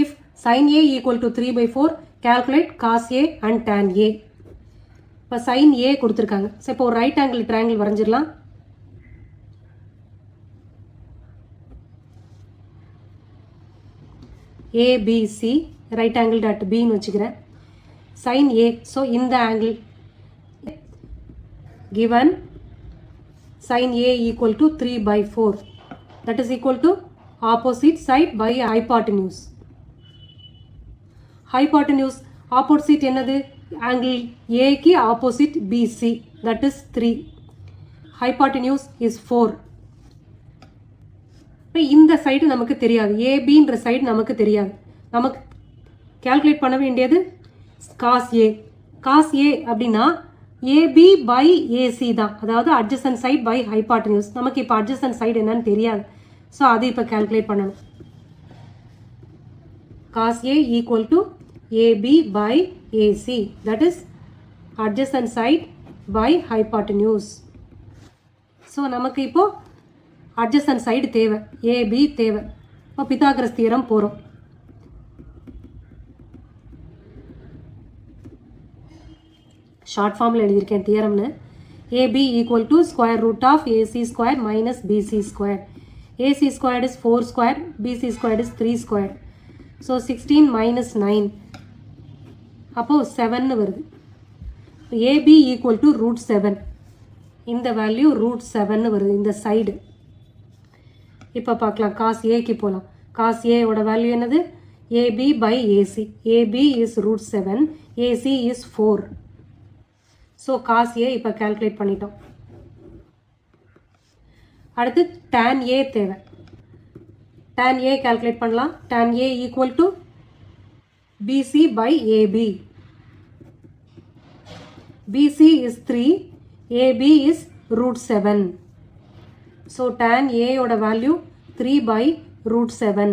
If sin A equal to 3 by 4, calculate cos A and tan A. இப்போ sin A கொடுத்துருக்காங்க. So இப்போ ஒரு right angle triangle வரைஞ்சிடலாம். ABC right angle dot பின்னு வச்சுக்கிறேன். sin A, so இந்த angle given sin A equal to 3 by 4. That is equal to opposite side by hypotenuse. Hypotenuse opposite என்னது? angle A க்கு opposite BC, that is 3. Hypotenuse is 4. இந்த side நமக்கு தெரியாது, ABன்ற side நமக்கு தெரியாது. நமக்கு கால்குலேட் பண்ண வேண்டியது cos A. cos A அப்படின்னா AB by AC தான், அதாவது adjacent side by hypotenuse. நமக்கு இப்போ adjacent side என்னன்னு தெரியாது, ஸோ அது இப்போ கால்குலேட் பண்ணணும். cos A equal to AB by AC, that is adjacent side by hypotenuse. So நமக்கு இப்போ adjacent side தேவை, AB தேவை. இப்போ பித்தாகரஸ் தியரம் போகிறோம். ஷார்ட் ஃபார்மில் எழுதியிருக்கேன் தியரம்னு. AB equal to square root of AC square minus BC square. AC squared is 4 square, BC squared is 3 square. So 16 minus 9. அப்போது 7 வருது. AB equal to root 7. இந்த value root 7 வருது இந்த சைடு. இப்போ பார்க்கலாம், cos Aக்கு போகலாம். cos A ஓட வேல்யூ என்னது? AB by AC. AB is root 7, AC is 4. So cos A இப்போ கால்குலேட் பண்ணிட்டோம். அடுத்து tan A தேவை. tan A கால்குலேட் பண்ணலாம். tan A equal to BC by AB. BC is 3, AB is root 7. So tan A ஓட value 3 by root 7.